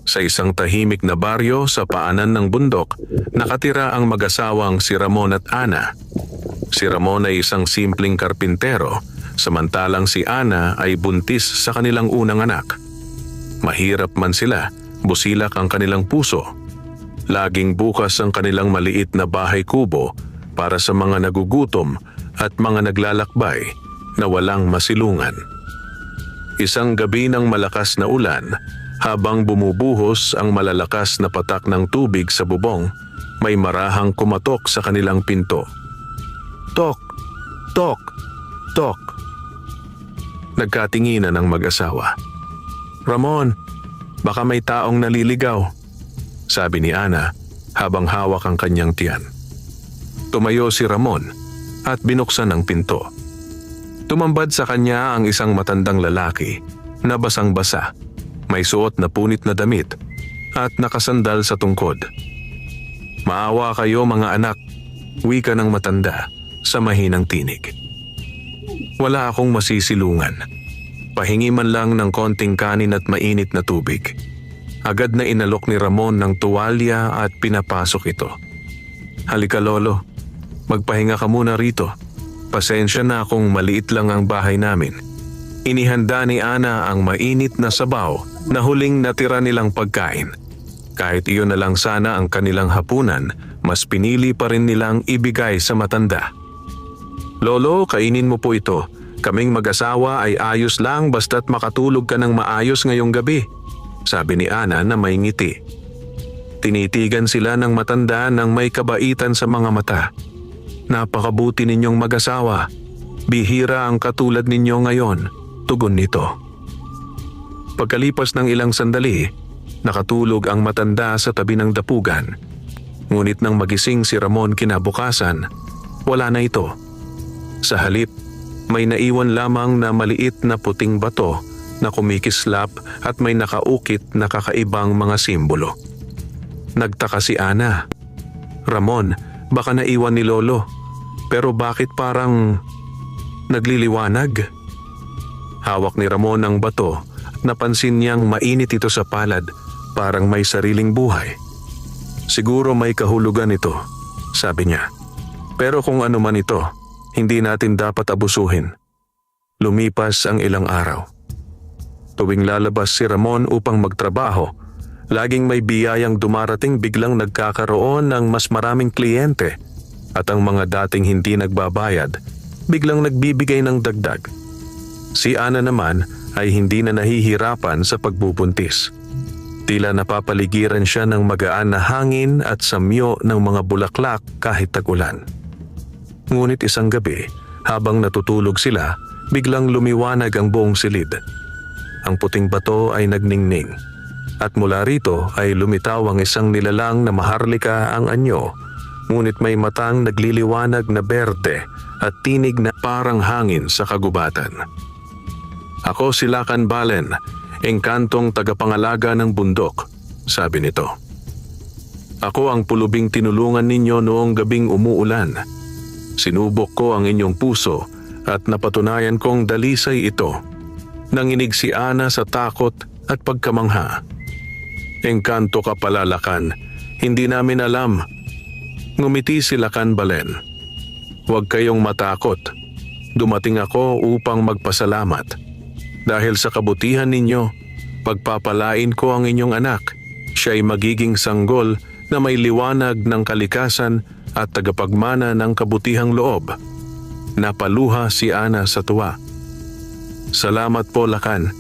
Sa isang tahimik na baryo sa paanan ng bundok, nakatira ang mag-asawang si Ramon at Ana. Si Ramon ay isang simpleng karpintero, samantalang si Ana ay buntis sa kanilang unang anak. Mahirap man sila, busilak ang kanilang puso. Laging bukas ang kanilang maliit na bahay kubo para sa mga nagugutom at mga naglalakbay na walang masilungan. Isang gabi ng malakas na ulan, habang bumubuhos ang malalakas na patak ng tubig sa bubong, may marahang kumatok sa kanilang pinto. Tok! Tok! Tok! Nagkatinginan ang mag-asawa. Ramon, baka may taong naliligaw, sabi ni Ana habang hawak ang kanyang tiyan. Tumayo si Ramon at binuksan ang pinto. Tumambad sa kanya ang isang matandang lalaki na basang-basa, may suot na punit na damit at nakasandal sa tungkod. Maawa kayo mga anak, wika ng matanda sa mahinang tinig. Wala akong masisilungan. Pahingi man lang ng konting kanin at mainit na tubig. Agad na inalok ni Ramon ng tuwalya at pinapasok ito. Halika lolo, magpahinga ka muna rito. Pasensya na kung maliit lang ang bahay namin. Inihanda ni Ana ang mainit na sabaw na huling natira nilang pagkain. Kahit iyon na lang sana ang kanilang hapunan, mas pinili pa rin nilang ibigay sa matanda. Lolo, kainin mo po ito. Kaming mag-asawa ay ayos lang basta't makatulog ka ng maayos ngayong gabi, sabi ni Ana na may ngiti. Tinitigan sila ng matanda nang may kabaitan sa mga mata. Napakabuti ninyong mag-asawa. Bihira ang katulad ninyo ngayon, tugon nito. Pagkalipas ng ilang sandali, nakatulog ang matanda sa tabi ng dapugan. Ngunit nang magising si Ramon kinabukasan, wala na ito. Sa halip, may naiwan lamang na maliit na puting bato na kumikislap at may nakaukit na kakaibang mga simbolo. Nagtaka si Ana. Ramon, baka naiwan ni Lolo. Pero bakit parang nagliliwanag? Hawak ni Ramon ang bato. Napansin niyang mainit ito sa palad, parang may sariling buhay. Siguro may kahulugan ito, sabi niya. Pero kung ano man ito, hindi natin dapat abusuhin. Lumipas ang ilang araw. Tuwing lalabas si Ramon upang magtrabaho, laging may biyayang dumarating, biglang nagkakaroon ng mas maraming kliyente at ang mga dating hindi nagbabayad, biglang nagbibigay ng dagdag. Si Ana naman ay hindi na nahihirapan sa pagbubuntis. Tila napapaligiran siya ng magaan na hangin at samyo ng mga bulaklak kahit tag-ulan. Ngunit isang gabi, habang natutulog sila, biglang lumiwanag ang buong silid. Ang puting bato ay nagningning, at mula rito ay lumitaw ang isang nilalang na maharlika ang anyo, ngunit may matang nagliliwanag na berde at tinig na parang hangin sa kagubatan. Ako si Lakan Balen, engkantong tagapangalaga ng bundok, sabi nito. Ako ang pulubing tinulungan ninyo noong gabing umuulan. Sinubok ko ang inyong puso at napatunayan kong dalisay ito. Nanginig si Ana sa takot at pagkamangha. Engkanto ka pala, Lakan. Hindi namin alam. Ngumiti si Lakan Balen. Huwag kayong matakot. Dumating ako upang magpasalamat. Dahil sa kabutihan ninyo, pagpapalain ko ang inyong anak. Siya ay magiging sanggol na may liwanag ng kalikasan at tagapagmana ng kabutihang loob. Napaluha si Ana sa tuwa. Salamat po, Lakan.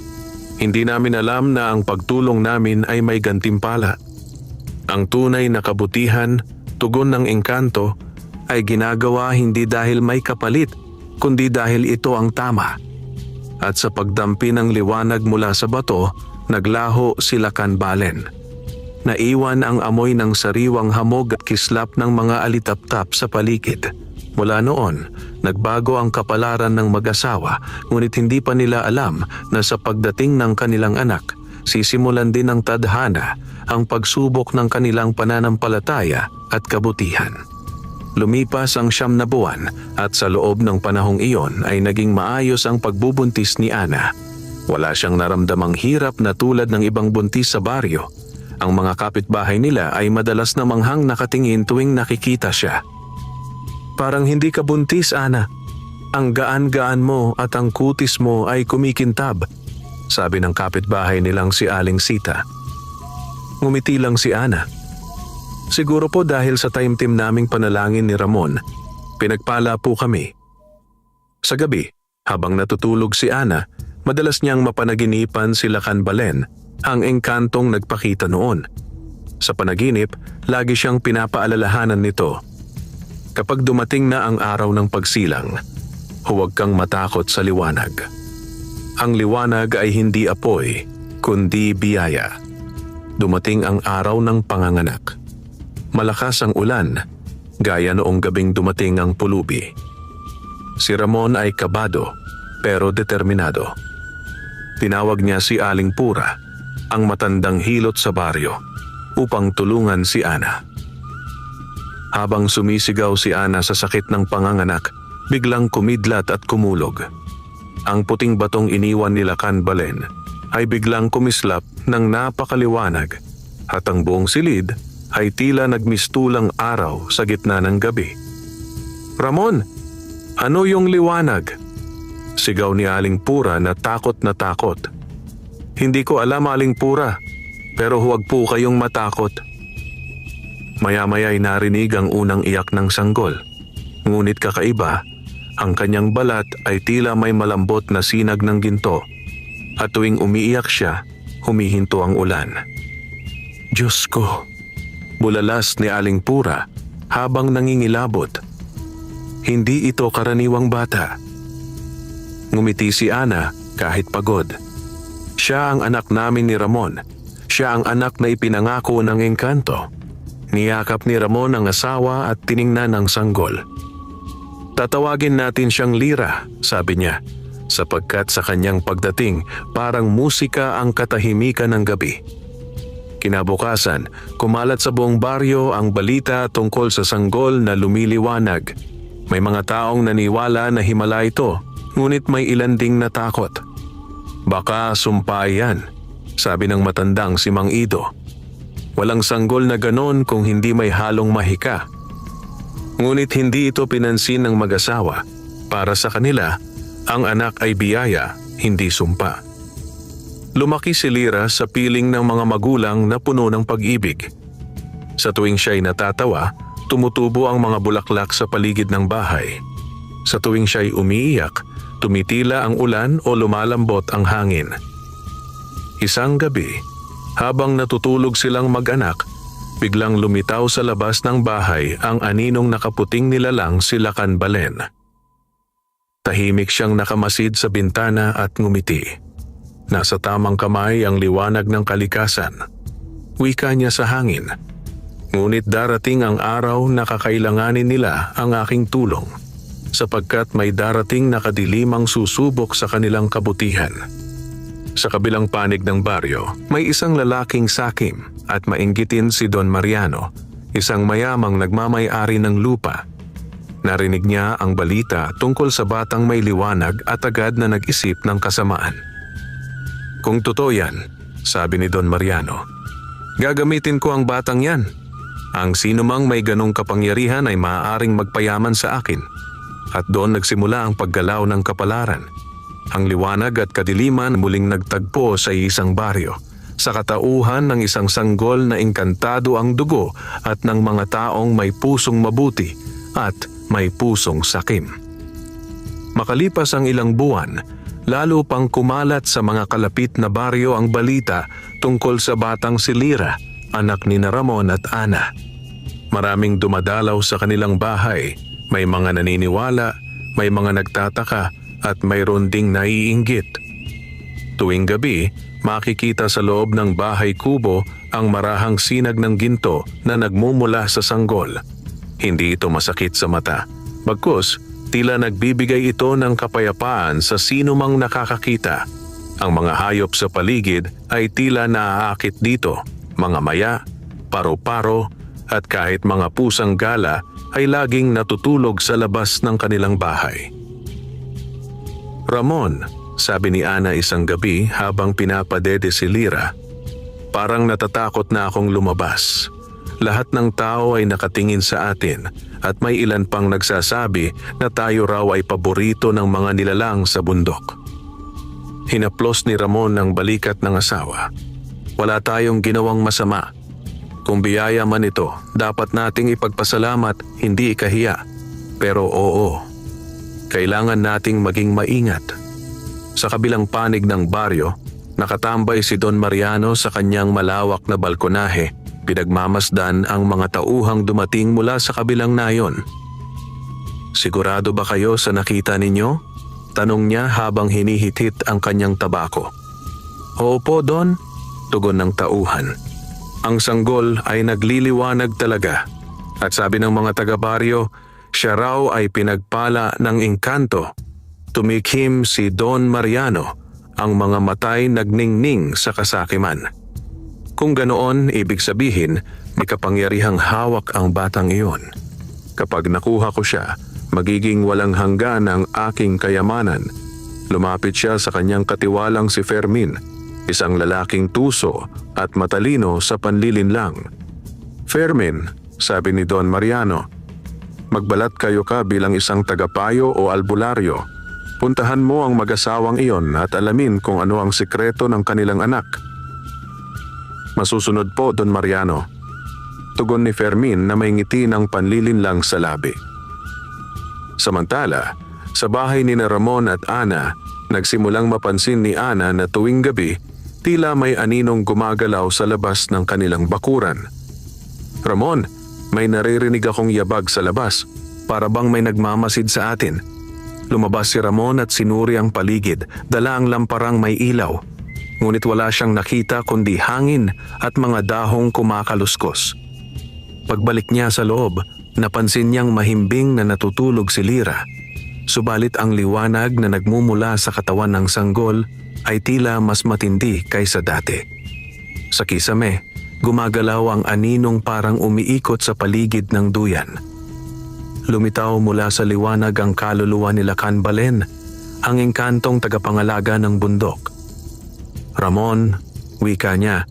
Hindi namin alam na ang pagtulong namin ay may gantimpala. Ang tunay na kabutihan, tugon ng engkanto, ay ginagawa hindi dahil may kapalit, kundi dahil ito ang tama. At sa pagdampi ng liwanag mula sa bato, naglaho si Lakan Balen. Naiwan ang amoy ng sariwang hamog at kislap ng mga alitaptap sa paligid. Mula noon, nagbago ang kapalaran ng mag-asawa, ngunit hindi pa nila alam na sa pagdating ng kanilang anak, sisimulan din ng tadhana ang pagsubok ng kanilang pananampalataya at kabutihan. Lumipas ang 9 na buwan at sa loob ng panahong iyon ay naging maayos ang pagbubuntis ni Ana. Wala siyang naramdamang hirap na tulad ng ibang buntis sa baryo. Ang mga kapitbahay nila ay madalas na manghang nakatingin tuwing nakikita siya. "Parang hindi ka buntis, Ana. Ang gaan-gaan mo at ang kutis mo ay kumikintab," sabi ng kapitbahay nilang si Aling Sita. Ngumiti lang si Ana. "Siguro po dahil sa taimtim naming panalangin ni Ramon, pinagpala po kami." Sa gabi, habang natutulog si Ana, madalas niyang mapanaginipan si Lakan Balen, ang engkantong nagpakita noon. Sa panaginip, lagi siyang pinapaalalahanan nito. "Kapag dumating na ang araw ng pagsilang, huwag kang matakot sa liwanag. Ang liwanag ay hindi apoy, kundi biyaya. Dumating ang araw ng panganganak. Malakas ang ulan, gaya noong gabing dumating ang pulubi." Si Ramon ay kabado, pero determinado. Tinawag niya si Aling Pura, ang matandang hilot sa baryo, upang tulungan si Ana. Habang sumisigaw si Ana sa sakit ng panganganak, biglang kumidlat at kumulog. Ang puting batong iniwan ni Lakan Balen ay biglang kumislap ng napakaliwanag at ang buong silid ay tila nagmistulang araw sa gitna ng gabi. "Ramon, ano yung liwanag?" Sigaw ni Aling Pura na takot na takot. "Hindi ko alam, Aling Pura, pero huwag po kayong matakot." Maya-maya ay narinig ang unang iyak ng sanggol. Ngunit kakaiba, ang kanyang balat ay tila may malambot na sinag ng ginto, at tuwing umiiyak siya, humihinto ang ulan. "Diyos ko!" bulalas ni Aling Pura habang nangingilabot. Hindi ito karaniwang bata. Ngumiti si Ana kahit pagod. Siya ang anak namin ni Ramon. Siya ang anak na ipinangako ng engkanto. Niyakap ni Ramon ang asawa at tiningnan ang sanggol. "Tatawagin natin siyang Lira," sabi niya, sapagkat sa kanyang pagdating parang musika ang katahimikan ng gabi. Kinabukasan, kumalat sa buong baryo ang balita tungkol sa sanggol na lumiliwanag. May mga taong naniwala na himala ito, ngunit may ilan ding natakot. "Baka sumpa yan," sabi ng matandang si Mang Ido. "Walang sanggol na ganon kung hindi may halong mahika." Ngunit hindi ito pinansin ng mag-asawa. Para sa kanila, ang anak ay biyaya, hindi sumpa. Lumaki si Lira sa piling ng mga magulang na puno ng pag-ibig. Sa tuwing siya'y natatawa, tumutubo ang mga bulaklak sa paligid ng bahay. Sa tuwing siya'y umiiyak, tumitila ang ulan o lumalambot ang hangin. Isang gabi, habang natutulog silang mag-anak, biglang lumitaw sa labas ng bahay ang aninong nakaputing nilalang si Lakan Balen. Tahimik siyang nakamasid sa bintana at ngumiti. Nasa tamang kamay ang liwanag ng kalikasan. Wika niya sa hangin. "Ngunit darating ang araw na kakailanganin nila ang aking tulong, sapagkat may darating na kadilimang susubok sa kanilang kabutihan." Sa kabilang panig ng baryo, may isang lalaking sakim at mainggitin si Don Mariano, isang mayamang nagmamay-ari ng lupa. Narinig niya ang balita tungkol sa batang may liwanag at agad na nag-isip ng kasamaan. "Kung totoo yan," sabi ni Don Mariano, "gagamitin ko ang batang yan. Ang sinumang may ganong kapangyarihan ay maaaring magpayaman sa akin." At doon nagsimula ang paggalaw ng kapalaran. Ang liwanag at kadiliman muling nagtagpo sa isang baryo, sa katauhan ng isang sanggol na engkantado ang dugo at ng mga taong may pusong mabuti at may pusong sakim. Makalipas ang ilang buwan, lalo pang kumalat sa mga kalapit na baryo ang balita tungkol sa batang si Lira, anak ni Ramon at Ana. Maraming dumadalaw sa kanilang bahay, may mga naniniwala, may mga nagtataka at mayroon ding naiinggit. Tuwing gabi, makikita sa loob ng bahay kubo ang marahang sinag ng ginto na nagmumula sa sanggol. Hindi ito masakit sa mata, bagkus tila nagbibigay ito ng kapayapaan sa sino mang nakakakita. Ang mga hayop sa paligid ay tila naaakit dito, mga maya, paro-paro at kahit mga pusang gala ay laging natutulog sa labas ng kanilang bahay. "Ramon," sabi ni Ana isang gabi habang pinapadede si Lira, Parang natatakot na akong lumabas. Lahat ng tao ay nakatingin sa atin at may ilan pang nagsasabi na tayo raw ay paborito ng mga nilalang sa bundok. Hinaplos ni Ramon ang balikat ng asawa. Wala tayong ginawang masama. Kung biyaya man ito, dapat nating ipagpasalamat, hindi ikahiya. Pero oo, kailangan nating maging maingat. Sa kabilang panig ng baryo, nakatambay si Don Mariano sa kanyang malawak na balkonahe. Pinagmamasdan ang mga tauhang dumating mula sa kabilang nayon. "Sigurado ba kayo sa nakita ninyo?" tanong niya habang hinihit-hit ang kanyang tabako. "Opo, Don," tugon ng tauhan. Ang sanggol ay nagliliwanag talaga at sabi ng mga taga-baryo, siya raw ay pinagpala ng engkanto. Tumikhim si Don Mariano, ang mga matay nagningning sa kasakiman. Kung ganoon, ibig sabihin, may kapangyarihang hawak ang batang iyon. Kapag nakuha ko siya, magiging walang hanggan ang aking kayamanan. Lumapit siya sa kanyang katiwalang si Fermin, isang lalaking tuso at matalino sa panlilinlang. "Fermin," sabi ni Don Mariano, "magbalat kayo ka bilang isang tagapayo o albularyo. Puntahan mo ang mag-asawang iyon at alamin kung ano ang sikreto ng kanilang anak." "Masusunod po, Don Mariano," tugon ni Fermin na may ngiti ng panlilinlang sa labi. Samantala, sa bahay ni Ramon at Ana, nagsimulang mapansin ni Ana na tuwing gabi, tila may aninong gumagalaw sa labas ng kanilang bakuran. "Ramon, may naririnig akong yabag sa labas, para bang may nagmamasid sa atin." Lumabas si Ramon at sinuri ang paligid, dala ang lamparang may ilaw. Ngunit wala siyang nakita kundi hangin at mga dahong kumakaluskos. Pagbalik niya sa loob, napansin niyang mahimbing na natutulog si Lira. Subalit ang liwanag na nagmumula sa katawan ng sanggol ay tila mas matindi kaysa dati. Sa kisame, gumagalaw ang aninong parang umiikot sa paligid ng duyan. Lumitaw mula sa liwanag ang kaluluwa ni Lakan Balen, ang engkantong tagapangalaga ng bundok. "Ramon," wika niya,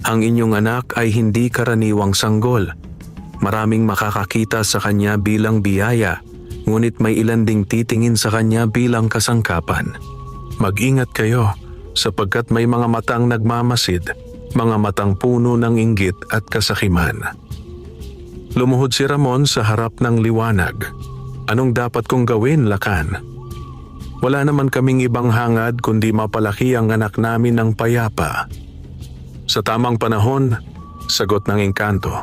"ang inyong anak ay hindi karaniwang sanggol. Maraming makakakita sa kanya bilang biyaya, ngunit may ilan ding titingin sa kanya bilang kasangkapan. Mag-ingat kayo sapagkat may mga matang nagmamasid, mga matang puno ng inggit at kasakiman." Lumuhod si Ramon sa harap ng liwanag. "Anong dapat kong gawin, Lakan?" "Wala naman kaming ibang hangad kundi mapalaki ang anak namin ng payapa." "Sa tamang panahon," sagot ng engkanto,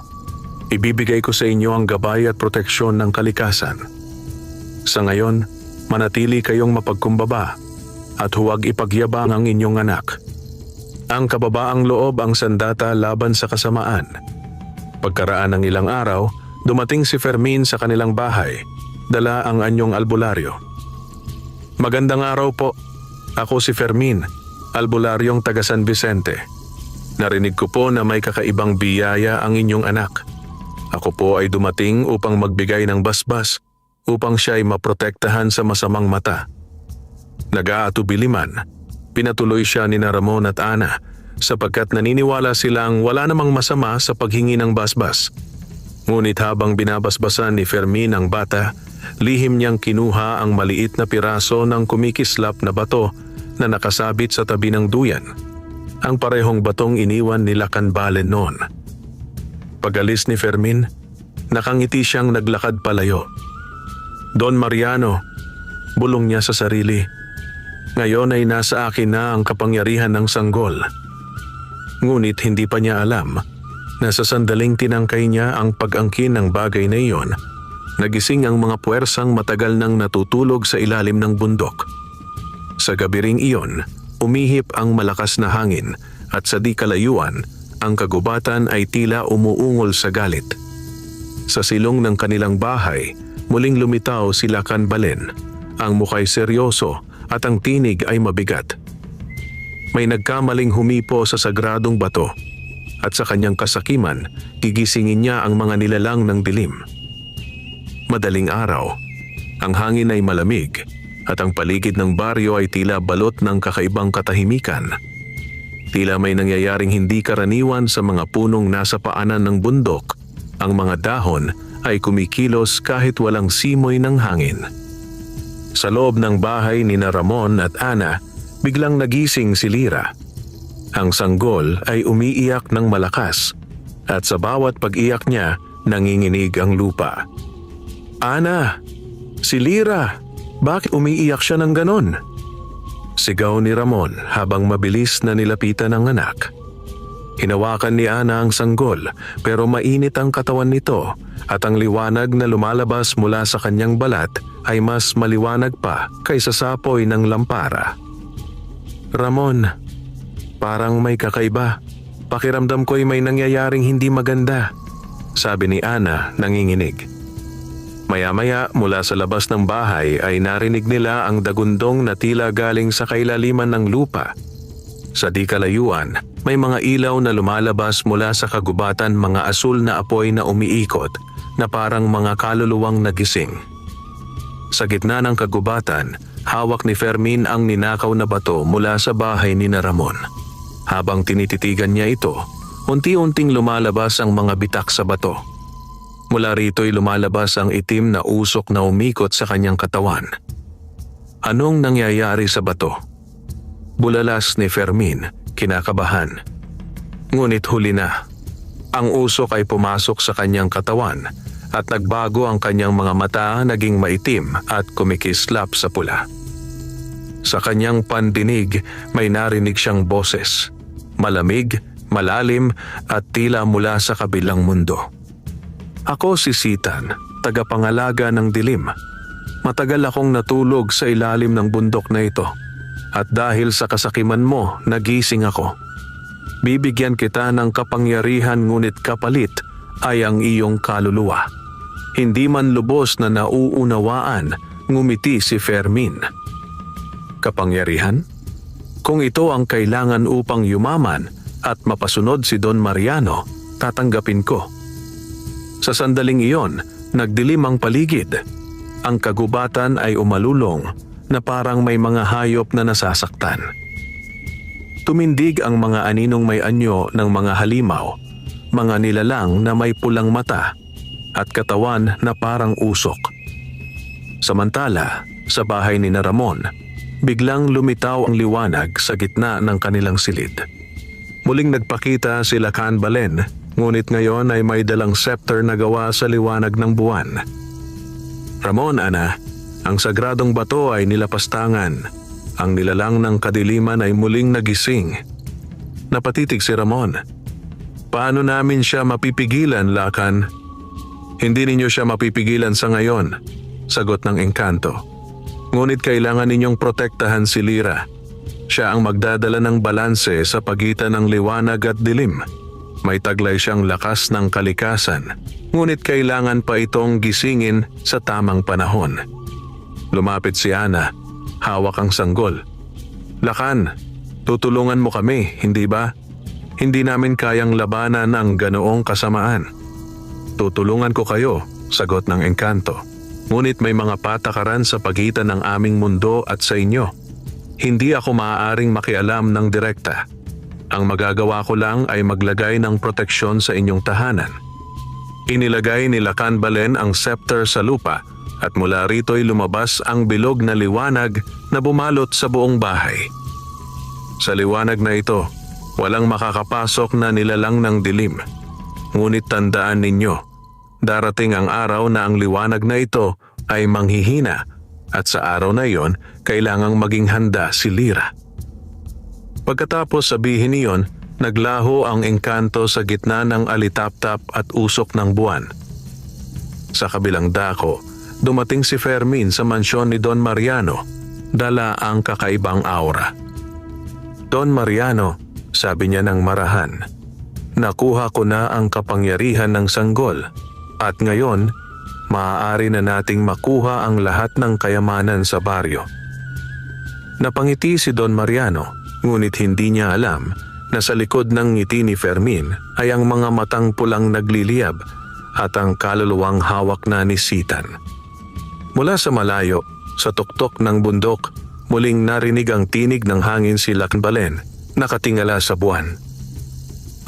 "ibibigay ko sa inyo ang gabay at proteksyon ng kalikasan. Sa ngayon, manatili kayong mapagkumbaba at huwag ipagyabang ang inyong anak. Ang kababaang loob ang sandata laban sa kasamaan." Pagkaraan ng ilang araw, dumating si Fermin sa kanilang bahay, dala ang anyong albularyo. "Magandang araw po. Ako si Fermin, albularyong taga San Vicente. Narinig ko po na may kakaibang biyaya ang inyong anak. Ako po ay dumating upang magbigay ng basbas upang siya ay maprotektahan sa masamang mata." Nag-aatubili man, pinatuloy siya ni Ramon at Ana sapagkat naniniwala silang wala namang masama sa paghingi ng basbas. Ngunit habang binabasbasan ni Fermin ang bata, lihim niyang kinuha ang maliit na piraso ng kumikislap na bato na nakasabit sa tabi ng duyan. Ang parehong batong iniwan ni Lakan Balen noon. Pag-alis ni Fermin, nakangiti siyang naglakad palayo. "Don Mariano," bulong niya sa sarili, "ngayon ay nasa akin na ang kapangyarihan ng sanggol." Ngunit hindi pa niya alam na sa sandaling tinangkay niya ang pag-angkin ng bagay na iyon, nagising ang mga puwersang matagal nang natutulog sa ilalim ng bundok. Sa gabi ring iyon, umihip ang malakas na hangin at sa di kalayuan, ang kagubatan ay tila umuungol sa galit. Sa silong ng kanilang bahay, muling lumitaw si Lakan Balen. Ang muka'y seryoso at ang tinig ay mabigat. May nagkamaling humipo sa sagradong bato at sa kanyang kasakiman, gigisingin niya ang mga nilalang ng dilim. Madaling araw, ang hangin ay malamig at ang paligid ng baryo ay tila balot ng kakaibang katahimikan. Tila may nangyayaring hindi karaniwan sa mga punong nasa paanan ng bundok. Ang mga dahon ay kumikilos kahit walang simoy ng hangin. Sa loob ng bahay ni Ramon at Ana, biglang nagising si Lira. Ang sanggol ay umiiyak ng malakas at sa bawat pag-iyak niya, nanginginig ang lupa. "Ana! Si Lira! Bakit umiiyak siya ng ganon?" Sigaw ni Ramon habang mabilis na nilapitan ang anak. Hinawakan ni Ana ang sanggol pero mainit ang katawan nito at ang liwanag na lumalabas mula sa kanyang balat ay mas maliwanag pa kaysa sa apoy ng lampara. "Ramon, parang may kakaiba. Pakiramdam ko'y may nangyayaring hindi maganda," sabi ni Ana nanginginig. Maya-maya mula sa labas ng bahay ay narinig nila ang dagundong na tila galing sa kailaliman ng lupa. Sa di kalayuan, may mga ilaw na lumalabas mula sa kagubatan, mga asul na apoy na umiikot na parang mga kaluluwang nagising. Sa gitna ng kagubatan, hawak ni Fermin ang ninakaw na bato mula sa bahay ni Ramon. Habang tinititigan niya ito, unti-unting lumalabas ang mga bitak sa bato. Mula rito'y lumalabas ang itim na usok na umikot sa kanyang katawan. Anong nangyayari sa bato? Bulalas ni Fermin, kinakabahan. Ngunit huli na. Ang usok ay pumasok sa kanyang katawan at nagbago ang kanyang mga mata, naging maitim at kumikislap sa pula. Sa kanyang pandinig may narinig siyang boses. Malamig, malalim at tila mula sa kabilang mundo. "Ako si Sitan, tagapangalaga ng dilim. Matagal akong natulog sa ilalim ng bundok na ito. At dahil sa kasakiman mo, nagising ako. Bibigyan kita ng kapangyarihan ngunit kapalit ay ang iyong kaluluwa." Hindi man lubos na nauunawaan, ngumiti si Fermin. "Kapangyarihan? Kung ito ang kailangan upang yumaman at mapasunod si Don Mariano, tatanggapin ko." Sa sandaling iyon, nagdilim ang paligid. Ang kagubatan ay umalulong na parang may mga hayop na nasasaktan. Tumindig ang mga aninong may anyo ng mga halimaw, mga nilalang na may pulang mata at katawan na parang usok. Samantala, sa bahay ni Ramon, biglang lumitaw ang liwanag sa gitna ng kanilang silid. Muling nagpakita sila Lacan Balen, ngunit ngayon ay may dalang scepter na gawa sa liwanag ng buwan. "Ramon, Ana, ang sagradong bato ay nilapastangan. Ang nilalang ng kadiliman ay muling nagising." Napatitig si Ramon. "Paano namin siya mapipigilan, Lacan?" "Hindi ninyo siya mapipigilan sa ngayon," sagot ng engkanto. "Ngunit kailangan ninyong protektahan si Lira. Siya ang magdadala ng balanse sa pagitan ng liwanag at dilim. May taglay siyang lakas ng kalikasan, ngunit kailangan pa itong gisingin sa tamang panahon." Lumapit si Ana, hawak ang sanggol. "Lacan, tutulungan mo kami, hindi ba? Hindi namin kayang labanan ang ganoong kasamaan." "Tutulungan ko kayo," sagot ng engkanto. "Ngunit may mga patakaran sa pagitan ng aming mundo at sa inyo. Hindi ako maaaring makialam ng direkta. Ang magagawa ko lang ay maglagay ng proteksyon sa inyong tahanan." Inilagay ni Lacan Balen ang scepter sa lupa at mula rito'y lumabas ang bilog na liwanag na bumalot sa buong bahay. Sa liwanag na ito, walang makakapasok na nilalang ng dilim. Ngunit tandaan ninyo, darating ang araw na ang liwanag na ito ay manghihina at sa araw na iyon, kailangang maging handa si Lira. Pagkatapos sabihin niyon, naglaho ang engkanto sa gitna ng alitaptap at usok ng buwan. Sa kabilang dako, dumating si Fermin sa mansyon ni Don Mariano, dala ang kakaibang aura. "Don Mariano," sabi niya ng marahan, "nakuha ko na ang kapangyarihan ng sanggol at ngayon, maaari na nating makuha ang lahat ng kayamanan sa baryo." Napangiti si Don Mariano, ngunit hindi niya alam na sa likod ng ngiti ni Fermin ay ang mga matang pulang nagliliyab at ang kaluluwang hawak na ni Sitan. Mula sa malayo, sa tuktok ng bundok, muling narinig ang tinig ng hangin si Lacan Balen nakatingala sa buwan.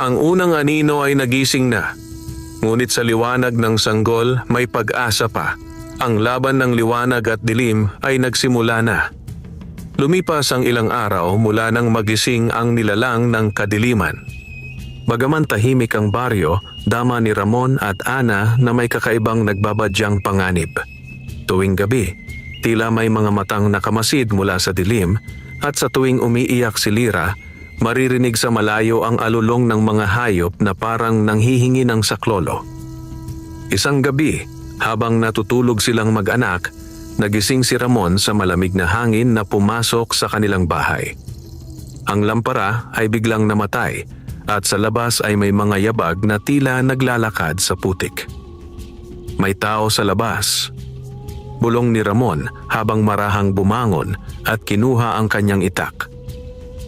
Ang unang anino ay nagising na, ngunit sa liwanag ng sanggol may pag-asa pa. Ang laban ng liwanag at dilim ay nagsimula na. Lumipas ang ilang araw mula nang magising ang nilalang ng kadiliman. Bagaman tahimik ang baryo, dama ni Ramon at Ana na may kakaibang nagbabadyang panganib. Tuwing gabi, tila may mga matang nakamasid mula sa dilim at sa tuwing umiiyak si Lyra, maririnig sa malayo ang alulong ng mga hayop na parang nanghihingi ng saklolo. Isang gabi, habang natutulog silang mag-anak, nagising si Ramon sa malamig na hangin na pumasok sa kanilang bahay. Ang lampara ay biglang namatay at sa labas ay may mga yabag na tila naglalakad sa putik. May tao sa labas. Bulong ni Ramon habang marahang bumangon at kinuha ang kanyang itak.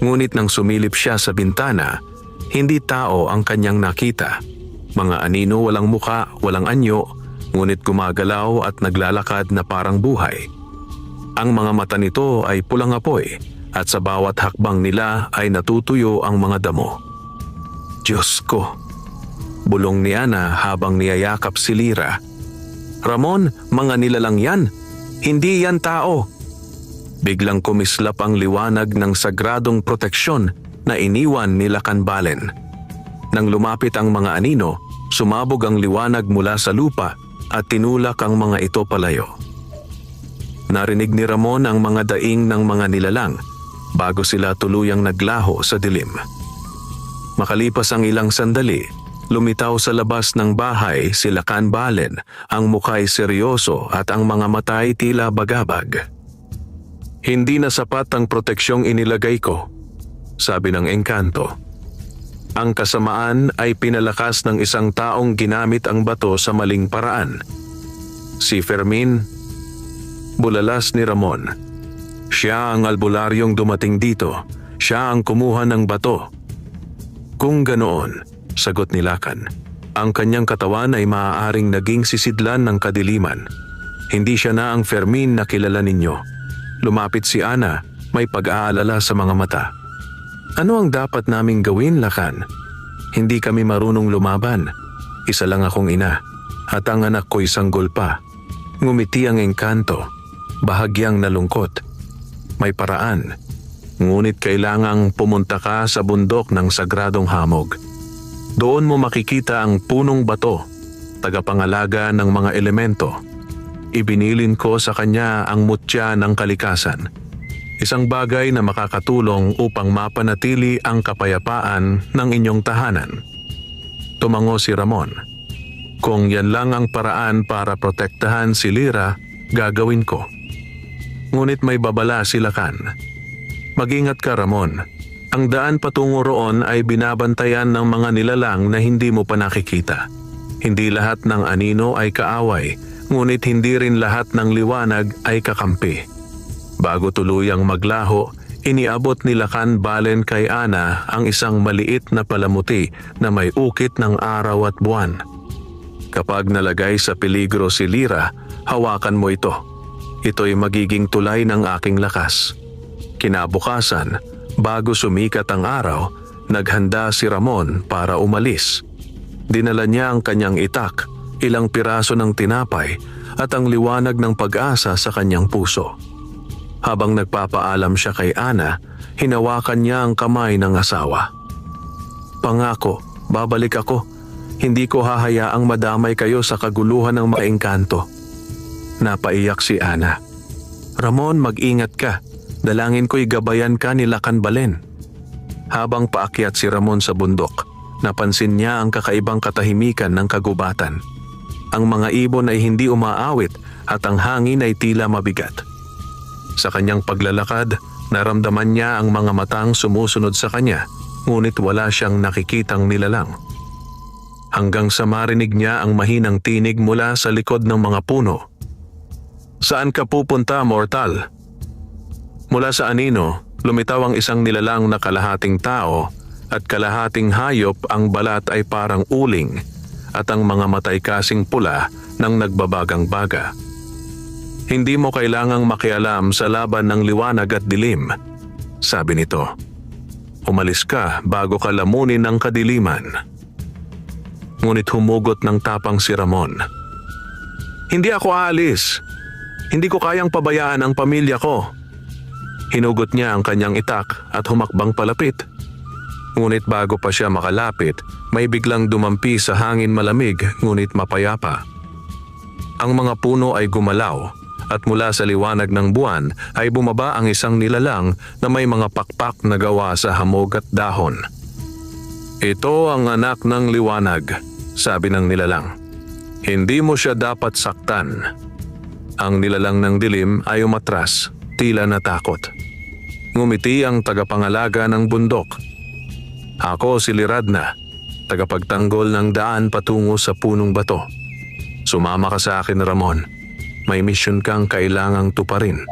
Ngunit nang sumilip siya sa bintana, hindi tao ang kanyang nakita. Mga anino walang muka, walang anyo, ngunit gumagalaw at naglalakad na parang buhay. Ang mga mata nito ay pulang apoy at sa bawat hakbang nila ay natutuyo ang mga damo. Diyos ko! Bulong ni Ana habang niyayakap si Lyra. Ramon, mga nilalang yan. Hindi yan tao. Biglang kumislap ang liwanag ng sagradong proteksyon na iniwan ni Lacanbalen. Nang lumapit ang mga anino, sumabog ang liwanag mula sa lupa at tinulak ang mga ito palayo. Narinig ni Ramon ang mga daing ng mga nilalang bago sila tuluyang naglaho sa dilim. Makalipas ang ilang sandali, lumitaw sa labas ng bahay si Lacanbalen, ang muka'y seryoso at ang mga mata ay tila bagabag. Hindi na sapat ang proteksyong inilagay ko, sabi ng engkanto. Ang kasamaan ay pinalakas ng isang taong ginamit ang bato sa maling paraan. Si Fermin, bulalas ni Ramon. Siya ang albularyong dumating dito. Siya ang kumuha ng bato. Kung ganoon, sagot ni Lacan, ang kanyang katawan ay maaaring naging sisidlan ng kadiliman. Hindi siya na ang Fermin na kilala ninyo. Lumapit si Ana, may pag-aalala sa mga mata. Ano ang dapat naming gawin, Lacan? Hindi kami marunong lumaban. Isa lang akong ina, at ang anak ko'y sanggol pa. Ngumiti ang engkanto, bahagyang nalungkot. May paraan, ngunit kailangang pumunta ka sa bundok ng sagradong hamog. Doon mo makikita ang punong bato, tagapangalaga ng mga elemento. Ibinilin ko sa kanya ang mutya ng kalikasan. Isang bagay na makakatulong upang mapanatili ang kapayapaan ng inyong tahanan. Tumango si Ramon. Kung yan lang ang paraan para protektahan si Lyra, gagawin ko. Ngunit may babala si Lacan. Mag-ingat ka, Ramon. Ang daan patungo roon ay binabantayan ng mga nilalang na hindi mo pa nakikita. Hindi lahat ng anino ay kaaway, ngunit hindi rin lahat ng liwanag ay kakampi. Bago tuluyang maglaho, iniabot ni Lacanbalen kay Ana ang isang maliit na palamuti na may ukit ng araw at buwan. Kapag nalagay sa peligro si Lyra, hawakan mo ito. Ito'y magiging tulay ng aking lakas. Kinabukasan, bago sumikat ang araw, naghanda si Ramon para umalis. Dinala niya ang kanyang itak, ilang piraso ng tinapay at ang liwanag ng pag-asa sa kanyang puso. Habang nagpapaalam siya kay Ana, hinawakan niya ang kamay ng asawa. Pangako, babalik ako. Hindi ko hahayaang madamay kayo sa kaguluhan ng mga engkanto. Napaiyak si Ana. Ramon, mag-ingat ka. Dalangin ko'y gabayan ka ni Lacanbalen. Habang paakyat si Ramon sa bundok, napansin niya ang kakaibang katahimikan ng kagubatan. Ang mga ibon ay hindi umaawit at ang hangin ay tila mabigat. Sa kanyang paglalakad, naramdaman niya ang mga matang sumusunod sa kanya, ngunit wala siyang nakikitang nilalang. Hanggang sa marinig niya ang mahinang tinig mula sa likod ng mga puno. Saan ka pupunta, mortal? Mula sa anino, lumitaw ang isang nilalang na kalahating tao at kalahating hayop. Ang balat ay parang uling at ang mga matay kasing pula ng nagbabagang baga. Hindi mo kailangang makialam sa laban ng liwanag at dilim, sabi nito. Umalis ka bago ka lamunin ng kadiliman. Ngunit humugot ng tapang si Ramon. Hindi ako aalis. Hindi ko kayang pabayaan ang pamilya ko. Hinugot niya ang kanyang itak at humakbang palapit. Ngunit bago pa siya makalapit, may biglang dumampi sa hangin malamig ngunit mapayapa. Ang mga puno ay gumalaw at mula sa liwanag ng buwan ay bumaba ang isang nilalang na may mga pakpak na gawa sa hamog at dahon. Ito ang anak ng liwanag, sabi ng nilalang. Hindi mo siya dapat saktan. Ang nilalang ng dilim ay umatras, tila natakot. Ngumiti ang tagapangalaga ng bundok. Ako si Liradna, tagapagtanggol ng daan patungo sa punong bato. Sumama ka sa akin, Ramon. May misyon kang kailangang tuparin.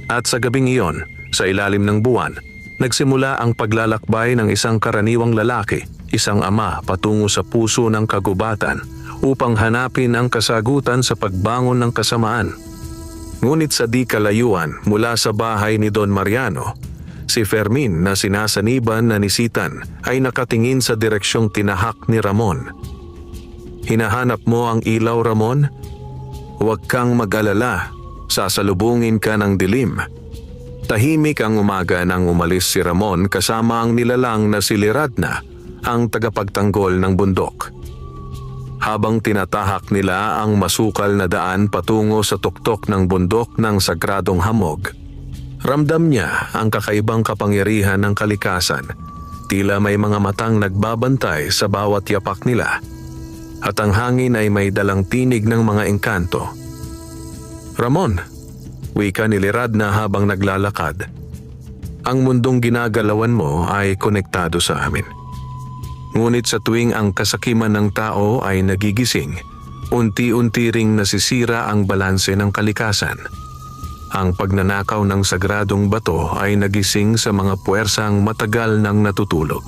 At sa gabing iyon, sa ilalim ng buwan, nagsimula ang paglalakbay ng isang karaniwang lalaki, isang ama patungo sa puso ng kagubatan upang hanapin ang kasagutan sa pagbangon ng kasamaan. Ngunit sa di kalayuan mula sa bahay ni Don Mariano, si Fermin na sinasaniban na nisitan ay nakatingin sa direksyong tinahak ni Ramon. Hinahanap mo ang ilaw, Ramon? Huwag kang mag-alala, sasalubungin ka ng dilim. Tahimik ang umaga nang umalis si Ramon kasama ang nilalang na si Liradna, ang tagapagtanggol ng bundok. Habang tinatahak nila ang masukal na daan patungo sa tuktok ng bundok ng sagradong hamog, ramdam niya ang kakaibang kapangyarihan ng kalikasan. Tila may mga matang nagbabantay sa bawat yapak nila. At ang hangin ay may dalang tinig ng mga engkanto. Ramon, wika ni Liradna habang naglalakad. Ang mundong ginagalawan mo ay konektado sa amin. Ngunit sa tuwing ang kasakiman ng tao ay nagigising, unti-unti ring nasisira ang balanse ng kalikasan. Ang pagnanakaw ng sagradong bato ay nagising sa mga puwersang matagal nang natutulog.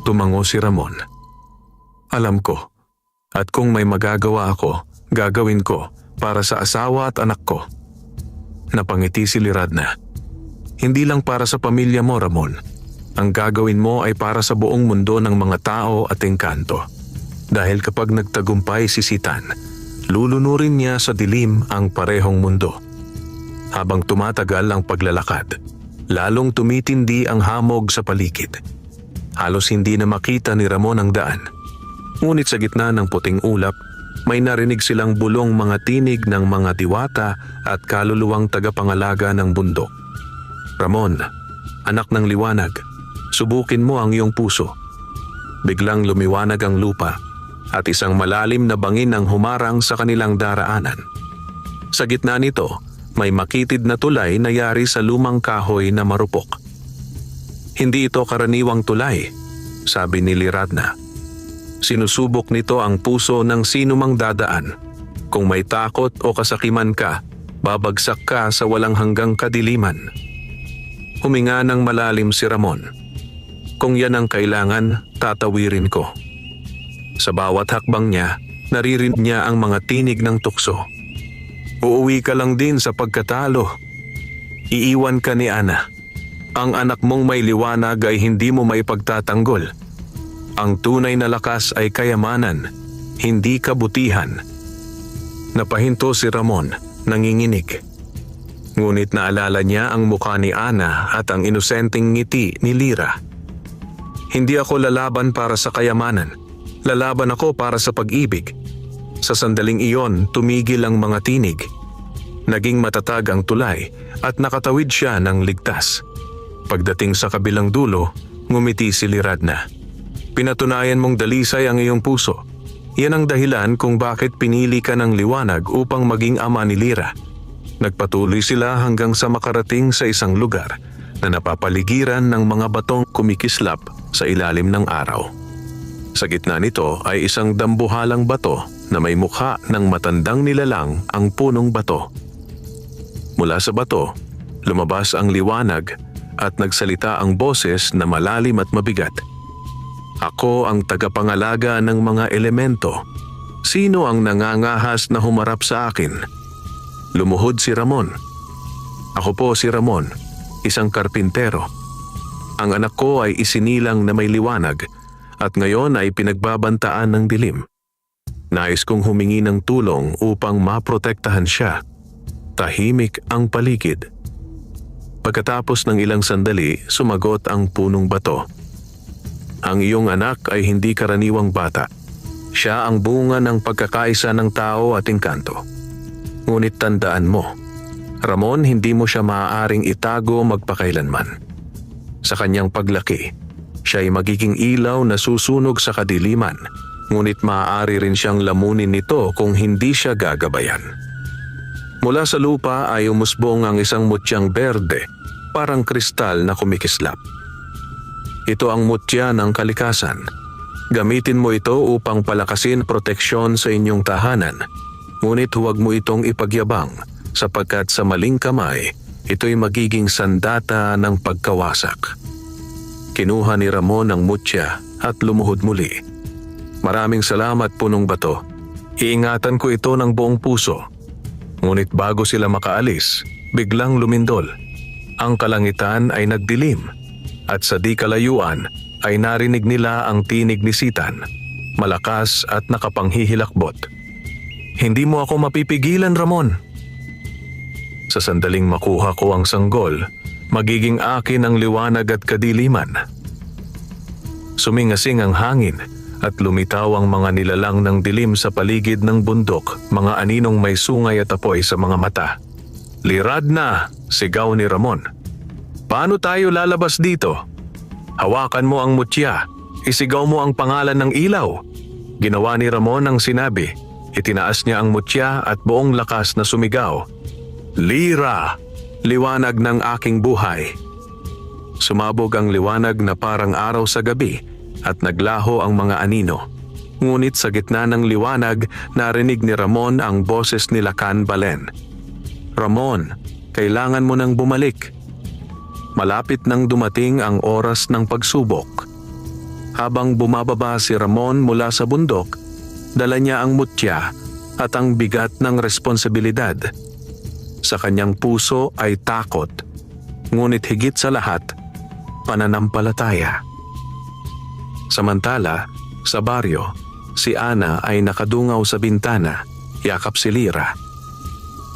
Tumango si Ramon. Alam ko. At kung may magagawa ako, gagawin ko para sa asawa at anak ko. Napangiti si Liradna. Hindi lang para sa pamilya mo, Ramon. Ang gagawin mo ay para sa buong mundo ng mga tao at engkanto. Dahil kapag nagtagumpay si Sitan, lulunurin niya sa dilim ang parehong mundo. Habang tumatagal ang paglalakad, lalong tumitindi ang hamog sa paligid. Halos hindi na makita ni Ramon ang daan. Ngunit sa gitna ng puting ulap, may narinig silang bulong mga tinig ng mga diwata at kaluluwang tagapangalaga ng bundok. Ramon, anak ng liwanag, subukin mo ang iyong puso. Biglang lumiwanag ang lupa at isang malalim na bangin ang humarang sa kanilang daraanan. Sa gitna nito, may makitid na tulay na yari sa lumang kahoy na marupok. Hindi ito karaniwang tulay, sabi ni Liradna. Sinusubok nito ang puso ng sinumang dadaan. Kung may takot o kasakiman ka, babagsak ka sa walang hanggang kadiliman. Huminga ng malalim si Ramon. Kung yan ang kailangan, tatawirin ko. Sa bawat hakbang niya, naririnig niya ang mga tinig ng tukso. Uuwi ka lang din sa pagkatalo. Iiwan ka ni Ana. Ang anak mong may liwanag ay hindi mo may pagtatanggol. Ang tunay na lakas ay kayamanan, hindi kabutihan. Napahinto si Ramon, nanginginig. Ngunit naalala niya ang mukha ni Ana at ang inosenteng ngiti ni Lira. Hindi ako lalaban para sa kayamanan. Lalaban ako para sa pag-ibig. Sa sandaling iyon, tumigil ang mga tinig. Naging matatag ang tulay at nakatawid siya ng ligtas. Pagdating sa kabilang dulo, ngumiti si Liradna. Pinatunayan mong dalisay ang iyong puso. Yan ang dahilan kung bakit pinili ka ng liwanag upang maging ama ni Lira. Nagpatuloy sila hanggang sa makarating sa isang lugar na napapaligiran ng mga batong kumikislap sa ilalim ng araw. Sa gitna nito ay isang dambuhalang bato na may mukha ng matandang nilalang ang punong bato. Mula sa bato, lumabas ang liwanag at nagsalita ang boses na malalim at mabigat. Ako ang tagapangalaga ng mga elemento. Sino ang nangangahas na humarap sa akin? Lumuhod si Ramon. Ako po si Ramon, isang karpintero. Ang anak ko ay isinilang na may liwanag at ngayon ay pinagbabantaan ng dilim. Nais kong humingi ng tulong upang maprotektahan siya. Tahimik ang paligid. Pagkatapos ng ilang sandali, sumagot ang punong bato. Ang iyong anak ay hindi karaniwang bata. Siya ang bunga ng pagkakaisa ng tao at engkanto. Ngunit tandaan mo, Ramon, hindi mo siya maaaring itago magpakailanman. Sa kanyang paglaki, siya ay magiging ilaw na susunog sa kadiliman, ngunit maaari rin siyang lamunin nito kung hindi siya gagabayan. Mula sa lupa ay umusbong ang isang mutyang berde, parang kristal na kumikislap. Ito ang mutya ng kalikasan. Gamitin mo ito upang palakasin proteksyon sa inyong tahanan, ngunit huwag mo itong ipagyabang sapagkat sa maling kamay, ito'y magiging sandata ng pagkawasak. Kinuha ni Ramon ang mutya at lumuhod muli. Maraming salamat, punong bato. Iingatan ko ito ng buong puso. Ngunit bago sila makaalis, biglang lumindol. Ang kalangitan ay nagdilim at sa di kalayuan ay narinig nila ang tinig ni Sitan, malakas at nakapanghihilakbot. Hindi mo ako mapipigilan, Ramon. Sa sandaling makuha ko ang sanggol, magiging akin ang liwanag at kadiliman. Sumingasing ang hangin at lumitaw ang mga nilalang ng dilim sa paligid ng bundok, mga aninong may sungay at apoy sa mga mata. Lirad na, sigaw ni Ramon. Paano tayo lalabas dito? Hawakan mo ang mutya, isigaw mo ang pangalan ng ilaw. Ginawa ni Ramon ang sinabi, itinaas niya ang mutya at buong lakas na sumigaw. Lira, liwanag ng aking buhay. Sumabog ang liwanag na parang araw sa gabi at naglaho ang mga anino. Ngunit sa gitna ng liwanag, narinig ni Ramon ang boses ni Lacan Balen. Ramon, kailangan mo nang bumalik. Malapit nang dumating ang oras ng pagsubok. Habang bumababa si Ramon mula sa bundok, dala niya ang mutya at ang bigat ng responsibilidad. Sa kanyang puso ay takot, ngunit higit sa lahat, pananampalataya. Samantala, sa baryo, si Ana ay nakadungaw sa bintana, yakap si Lira.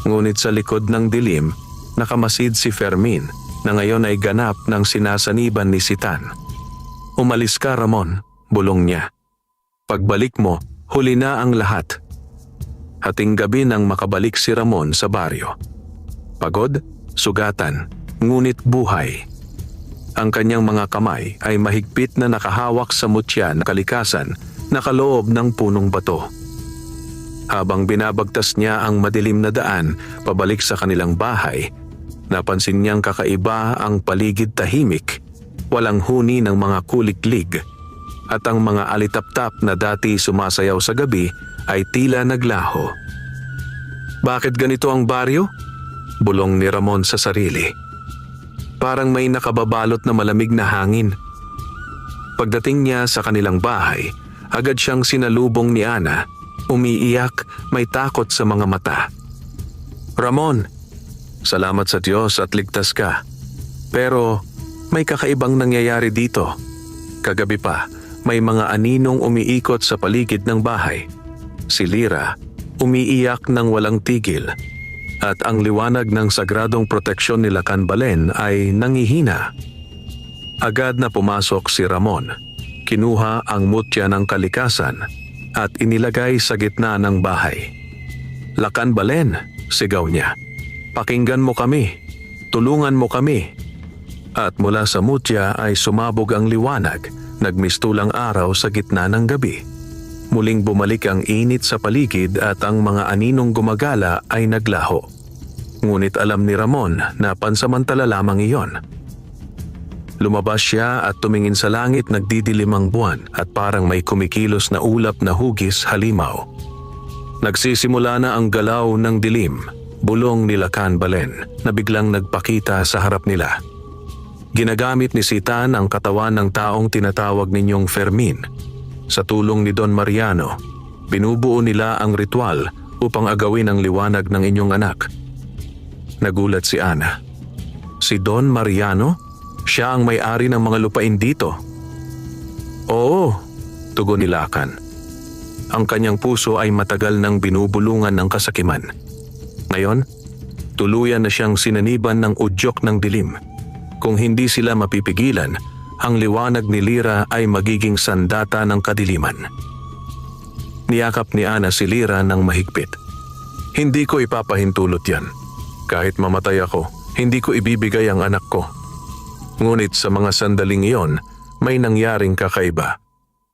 Ngunit sa likod ng dilim, nakamasid si Fermin, na ngayon ay ganap ng sinasaniban ni Sitan. Umalis ka, Ramon, bulong niya. Pagbalik mo, huli na ang lahat. Hating gabi nang makabalik si Ramon sa baryo. Pagod, sugatan, ngunit buhay. Ang kanyang mga kamay ay mahigpit na nakahawak sa mutya na kalikasan na kaloob ng punong bato. Habang binabagtas niya ang madilim na daan pabalik sa kanilang bahay, napansin niyang kakaiba ang paligid tahimik, walang huni ng mga kuliklig, at ang mga alitaptap na dati sumasayaw sa gabi ay tila naglaho. Bakit ganito ang baryo? Bulong ni Ramon sa sarili. Parang may nakababalot na malamig na hangin. Pagdating niya sa kanilang bahay, agad siyang sinalubong ni Ana, umiiyak, may takot sa mga mata. Ramon, salamat sa Diyos at ligtas ka. Pero may kakaibang nangyayari dito. Kagabi pa, may mga aninong umiikot sa paligid ng bahay. Si Lira, umiiyak ng walang tigil. At ang liwanag ng sagradong proteksyon ni Lacan Balen ay nangihina. Agad na pumasok si Ramon. Kinuha ang mutya ng kalikasan at inilagay sa gitna ng bahay. Lacan Balen, sigaw niya. Pakinggan mo kami, tulungan mo kami. At mula sa mutya ay sumabog ang liwanag, nagmistulang araw sa gitna ng gabi. Muling bumalik ang init sa paligid at ang mga aninong gumagala ay naglaho. Ngunit alam ni Ramon na pansamantala lamang iyon. Lumabas siya at tumingin sa langit, nagdidilim ang buwan at parang may kumikilos na ulap na hugis halimaw. Nagsisimula na ang galaw ng dilim, bulong ni Lacan Balen na biglang nagpakita sa harap nila. Ginagamit ni Sitan ang katawan ng taong tinatawag ninyong Fermin. Sa tulong ni Don Mariano, binubuo nila ang ritual upang agawin ang liwanag ng inyong anak. Nagulat si Ana. Si Don Mariano? Siya ang may-ari ng mga lupain dito. Oo, tugon ni Lakan. Ang kanyang puso ay matagal nang binubulungan ng kasakiman. Ngayon, tuluyan na siyang sinaniban ng udyok ng dilim. Kung hindi sila mapipigilan, ang liwanag ni Lyra ay magiging sandata ng kadiliman. Niyakap ni Ana si Lyra ng mahigpit. Hindi ko ipapahintulot yan. Kahit mamatay ako, hindi ko ibibigay ang anak ko. Ngunit sa mga sandaling iyon, may nangyaring kakaiba.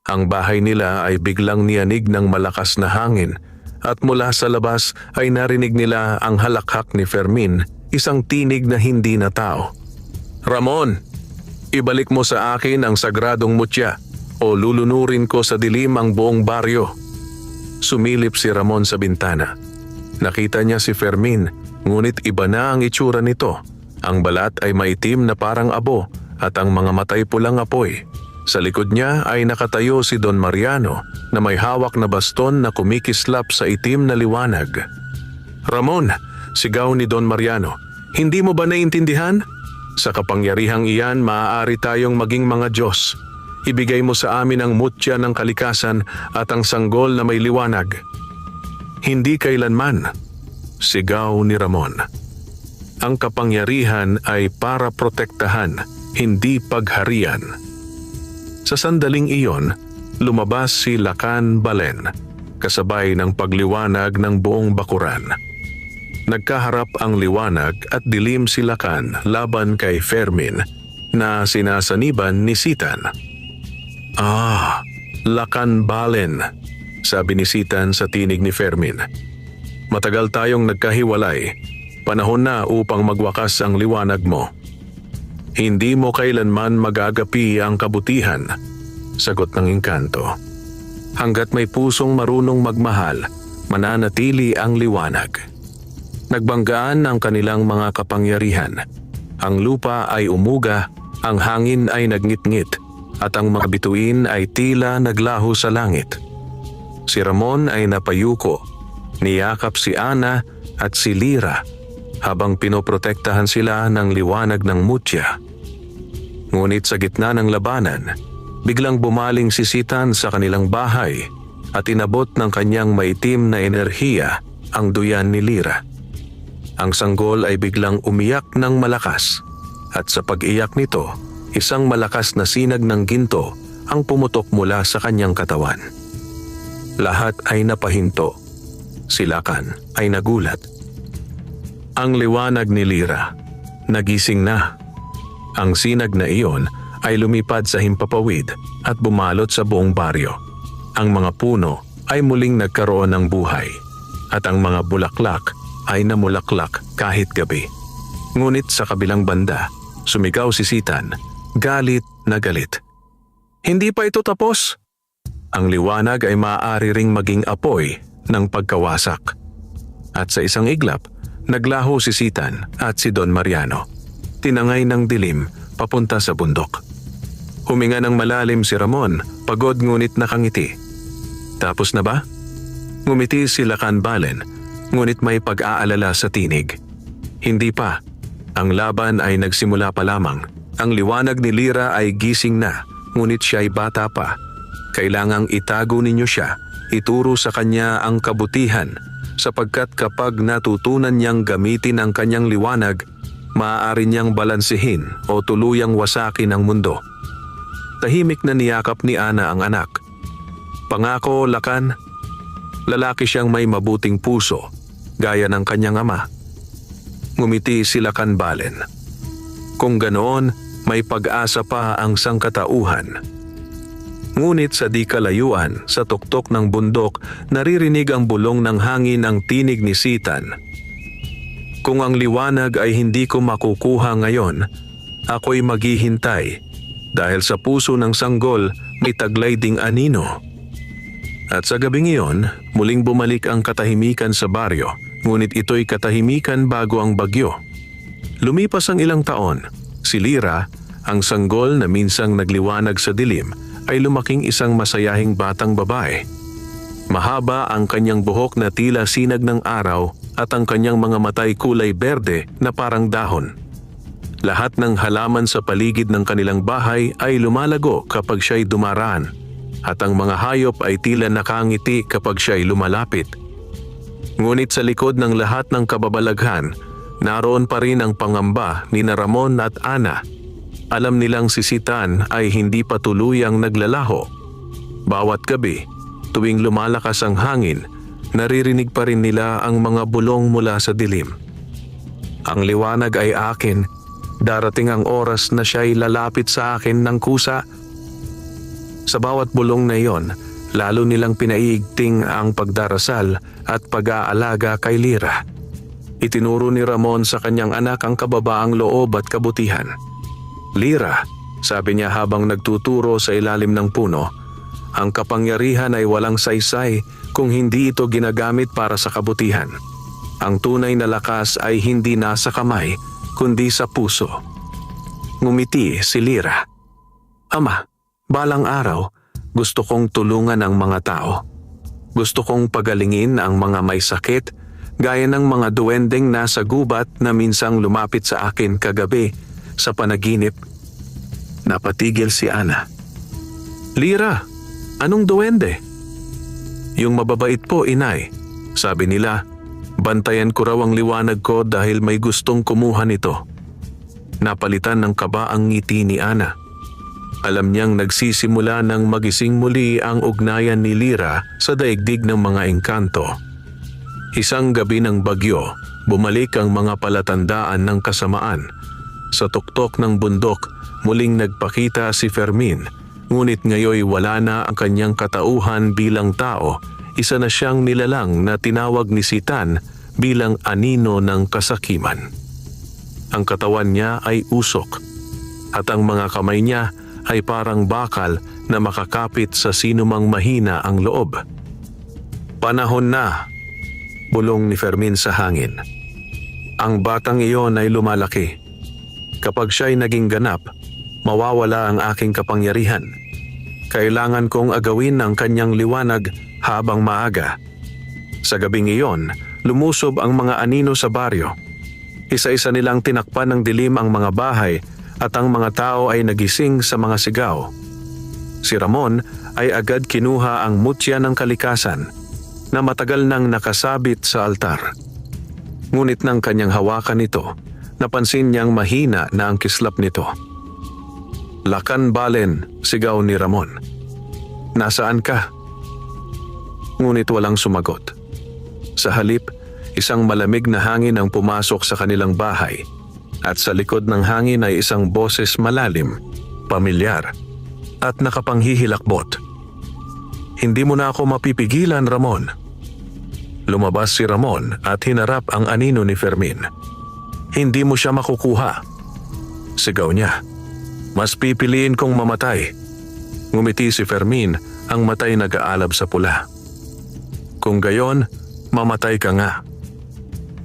Ang bahay nila ay biglang niyanig ng malakas na hangin at mula sa labas ay narinig nila ang halakhak ni Fermin, isang tinig na hindi na tao. Ramon, ibalik mo sa akin ang sagradong mutya o lulunurin ko sa dilim ang buong baryo. Sumilip si Ramon sa bintana. Nakita niya si Fermin, ngunit iba na ang itsura nito. Ang balat ay maitim na parang abo at ang mga matay pulang apoy. Sa likod niya ay nakatayo si Don Mariano na may hawak na baston na kumikislap sa itim na liwanag. Ramon, sigaw ni Don Mariano, hindi mo ba naintindihan? Sa kapangyarihang iyan, maaari tayong maging mga Diyos. Ibigay mo sa amin ang mutya ng kalikasan at ang sanggol na may liwanag. Hindi kailanman, sigaw ni Ramon. Ang kapangyarihan ay para protektahan, hindi pagharian. Sa sandaling iyon, lumabas si Lakan Balen, kasabay ng pagliwanag ng buong bakuran. Nagkaharap ang liwanag at dilim si Lakan laban kay Fermin na sinasaniban ni Sitan. Lakan Balen, sabi ni Sitan sa tinig ni Fermin. Matagal tayong nagkahiwalay. Panahon na upang magwakas ang liwanag mo. Hindi mo kailanman magagapi ang kabutihan, sagot ng engkanto. Hanggat may pusong marunong magmahal, mananatili ang liwanag. Nagbanggaan ang kanilang mga kapangyarihan. Ang lupa ay umuga, ang hangin ay nagngit-ngit, at ang mga bituin ay tila naglaho sa langit. Si Ramon ay napayuko, niyakap si Ana at si Lyra habang pinoprotektahan sila ng liwanag ng mutya. Ngunit sa gitna ng labanan, biglang bumaling si Sitan sa kanilang bahay at inabot ng kanyang maitim na enerhiya ang duyan ni Lyra. Ang sanggol ay biglang umiyak ng malakas at sa pag-iyak nito, isang malakas na sinag ng ginto ang pumutok mula sa kanyang katawan. Lahat ay napahinto. Si Lakan ay nagulat. Ang liwanag ni Lyra, nagising na. Ang sinag na iyon ay lumipad sa himpapawid at bumalot sa buong baryo. Ang mga puno ay muling nagkaroon ng buhay at ang mga bulaklak ay namulaklak kahit gabi. Ngunit sa kabilang banda, sumigaw si Sitan, galit na galit. Hindi pa ito tapos. Ang liwanag ay maaari ring maging apoy ng pagkawasak. At sa isang iglap, naglaho si Sitan at si Don Mariano. Tinangay ng dilim papunta sa bundok. Huminga ng malalim si Ramon, pagod ngunit nakangiti. Tapos na ba? Ngumiti si Lakan Balen, ngunit may pag-aalala sa tinig. Hindi pa. Ang laban ay nagsimula pa lamang. Ang liwanag ni Lyra ay gising na, ngunit siya ay bata pa. Kailangang itago ninyo siya, ituro sa kanya ang kabutihan, sapagkat kapag natutunan niyang gamitin ang kanyang liwanag, maaari niyang balansehin o tuluyang wasakin ang mundo. Tahimik na niyakap ni Ana ang anak. Pangako, Lakan. Lalaki siyang may mabuting puso, gaya ng kanyang ama. Ngumiti si Lakan Balen. Kung ganoon, may pag-asa pa ang sangkatauhan. Ngunit sa di kalayuan, sa tuktok ng bundok, naririnig ang bulong ng hangin ang tinig ni Sitan. Kung ang liwanag ay hindi ko makukuha ngayon, ako'y maghihintay dahil sa puso ng sanggol may taglay ding anino. At sa gabing iyon, muling bumalik ang katahimikan sa baryo, ngunit ito'y katahimikan bago ang bagyo. Lumipas ang ilang taon, si Lyra, ang sanggol na minsang nagliwanag sa dilim, ay lumaking isang masayahing batang babae. Mahaba ang kanyang buhok na tila sinag ng araw at ang kanyang mga matay kulay berde na parang dahon. Lahat ng halaman sa paligid ng kanilang bahay ay lumalago kapag siya'y dumaraan, at ang mga hayop ay tila nakangiti kapag siya'y lumalapit. Ngunit sa likod ng lahat ng kababalaghan, naroon pa rin ang pangamba ni na Ramon at Ana. Alam nilang si Sitan ay hindi pa tuluyang naglalaho. Bawat gabi, tuwing lumalakas ang hangin, naririnig pa rin nila ang mga bulong mula sa dilim. Ang liwanag ay akin. Darating ang oras na siya'y lalapit sa akin ng kusa. Sa bawat bulong na iyon, lalo nilang pinaiigting ang pagdarasal at pag-aalaga kay Lyra. Itinuro ni Ramon sa kanyang anak ang kababaang loob at kabutihan. "Lyra," sabi niya habang nagtuturo sa ilalim ng puno, "ang kapangyarihan ay walang saysay kung hindi ito ginagamit para sa kabutihan. Ang tunay na lakas ay hindi nasa kamay, kundi sa puso." Ngumiti si Lyra. "Ama, balang araw, gusto kong tulungan ang mga tao. Gusto kong pagalingin ang mga may sakit, gaya ng mga duwendeng nasa gubat na minsang lumapit sa akin kagabi sa panaginip." Napatigil si Ana. "Lyra, anong duwende?" "Yung mababait po, inay. Sabi nila, bantayan ko raw ang liwanag ko dahil may gustong kumuha nito." Napalitan ng kaba ang ngiti ni Ana. Alam niyang nagsisimula ng magising muli ang ugnayan ni Lyra sa daigdig ng mga engkanto. Isang gabi ng bagyo, bumalik ang mga palatandaan ng kasamaan. Sa tuktok ng bundok, muling nagpakita si Fermin, ngunit ngayoy wala na ang kanyang katauhan bilang tao. Isa na siyang nilalang na tinawag ni Sitan bilang anino ng kasakiman. Ang katawan niya ay usok, at ang mga kamay niya ay parang bakal na makakapit sa sinumang mahina ang loob. "Panahon na," bulong ni Fermin sa hangin. "Ang batang iyon ay lumalaki. Kapag siya'y naging ganap, mawawala ang aking kapangyarihan. Kailangan kong agawin ang kanyang liwanag habang maaga." Sa gabing iyon, lumusob ang mga anino sa baryo. Isa-isa nilang tinakpan ng dilim ang mga bahay at ang mga tao ay nagising sa mga sigaw. Si Ramon ay agad kinuha ang mutya ng kalikasan na matagal nang nakasabit sa altar. Ngunit nang kanyang hawakan ito, napansin niyang mahina na ang kislap nito. "Lakan Balen," sigaw ni Ramon. "Nasaan ka?" Ngunit walang sumagot. Sa halip, isang malamig na hangin ang pumasok sa kanilang bahay, at sa likod ng hangin ay isang boses malalim, pamilyar, at nakapanghihilakbot. "Hindi mo na ako mapipigilan, Ramon." Lumabas si Ramon at hinarap ang anino ni Fermin. "Hindi mo siya makukuha," sigaw niya. "Mas pipiliin kong mamatay." Ngumiti si Fermin, ang matay nag-aalab sa pula. "Kung gayon, mamatay ka nga."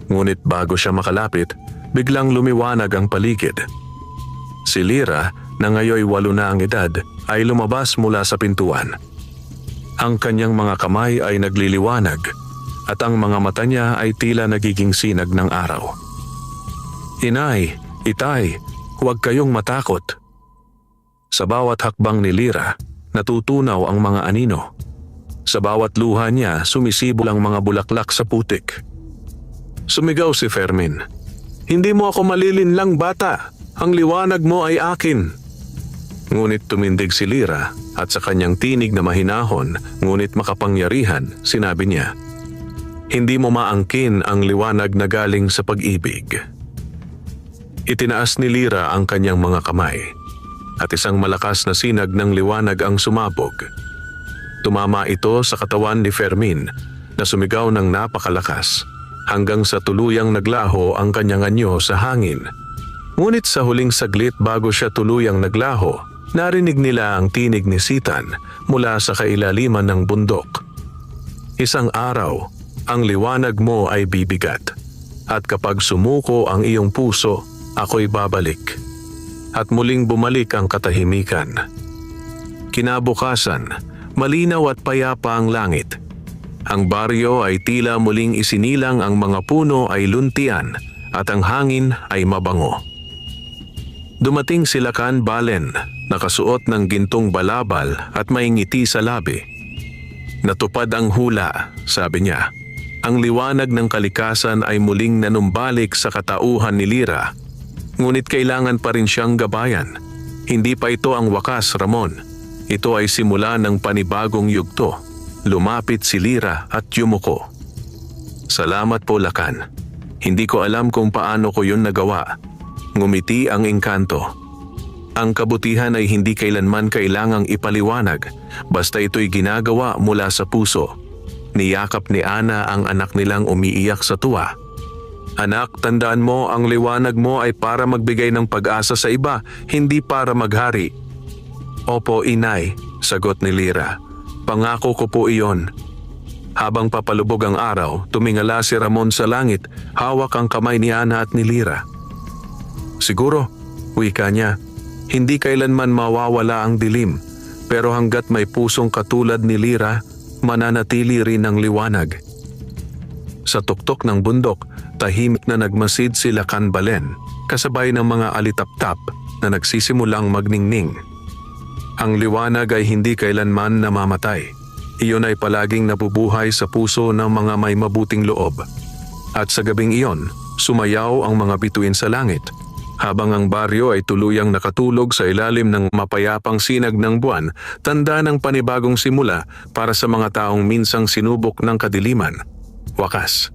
Ngunit bago siya makalapit, biglang lumiwanag ang paligid. Si Lyra, na ngayoy 8 na ang edad, ay lumabas mula sa pintuan. Ang kanyang mga kamay ay nagliliwanag at ang mga mata niya ay tila nagiging sinag ng araw. "Inay, itay, huwag kayong matakot." Sa bawat hakbang ni Lyra, natutunaw ang mga anino. Sa bawat luha niya, sumisibol ang mga bulaklak sa putik. Sumigaw si Fermin. "Hindi mo ako malilinlang, bata. Ang liwanag mo ay akin." Ngunit tumindig si Lyra at sa kanyang tinig na mahinahon ngunit makapangyarihan, sinabi niya, "Hindi mo maangkin ang liwanag na galing sa pag-ibig." Itinaas ni Lyra ang kanyang mga kamay at isang malakas na sinag ng liwanag ang sumabog. Tumama ito sa katawan ni Fermin na sumigaw ng napakalakas hanggang sa tuluyang naglaho ang kanyang anyo sa hangin. Ngunit sa huling saglit bago siya tuluyang naglaho, narinig nila ang tinig ni Sitan mula sa kailaliman ng bundok. "Isang araw, ang liwanag mo ay bibigat, at kapag sumuko ang iyong puso, ako'y babalik." At muling bumalik ang katahimikan. Kinabukasan, malinaw at payapa ang langit. Ang baryo ay tila muling isinilang, ang mga puno ay luntian at ang hangin ay mabango. Dumating si Lakan Balen, nakasuot ng gintong balabal at may ngiti sa labi. Natupad ang hula, sabi niya. Ang liwanag ng kalikasan ay muling nanumbalik sa katauhan ni Lira. Ngunit kailangan pa rin siyang gabayan. Hindi pa ito ang wakas, Ramon. Ito ay simula ng panibagong yugto. Lumapit si Lira at yumuko. Salamat po, Lakan. Hindi ko alam kung paano ko yun nagawa. Ngumiti ang engkanto. Ang kabutihan ay hindi kailanman kailangang ipaliwanag, basta ito'y ginagawa mula sa puso. Niyakap ni Ana ang anak nilang umiiyak sa tuwa. Anak, tandaan mo, ang liwanag mo ay para magbigay ng pag-asa sa iba, hindi para maghari. Opo, inay, sagot ni Lira. Pangako ko po iyon. Habang papalubog ang araw, tumingala si Ramon sa langit, hawak ang kamay ni Ana at ni Lira. Siguro, wika niya, hindi kailanman mawawala ang dilim, pero hanggat may pusong katulad ni Lira, mananatili rin ang liwanag. Sa tuktok ng bundok, tahimik na nagmasid si Lakan Balen, kasabay ng mga alitap-tap na nagsisimulang magningning. Ang liwanag ay hindi kailanman namamatay. Iyon ay palaging nabubuhay sa puso ng mga may mabuting loob. At sa gabing iyon, sumayaw ang mga bituin sa langit, habang ang baryo ay tuluyang nakatulog sa ilalim ng mapayapang sinag ng buwan, tanda ng panibagong simula para sa mga taong minsang sinubok ng kadiliman. Wakas.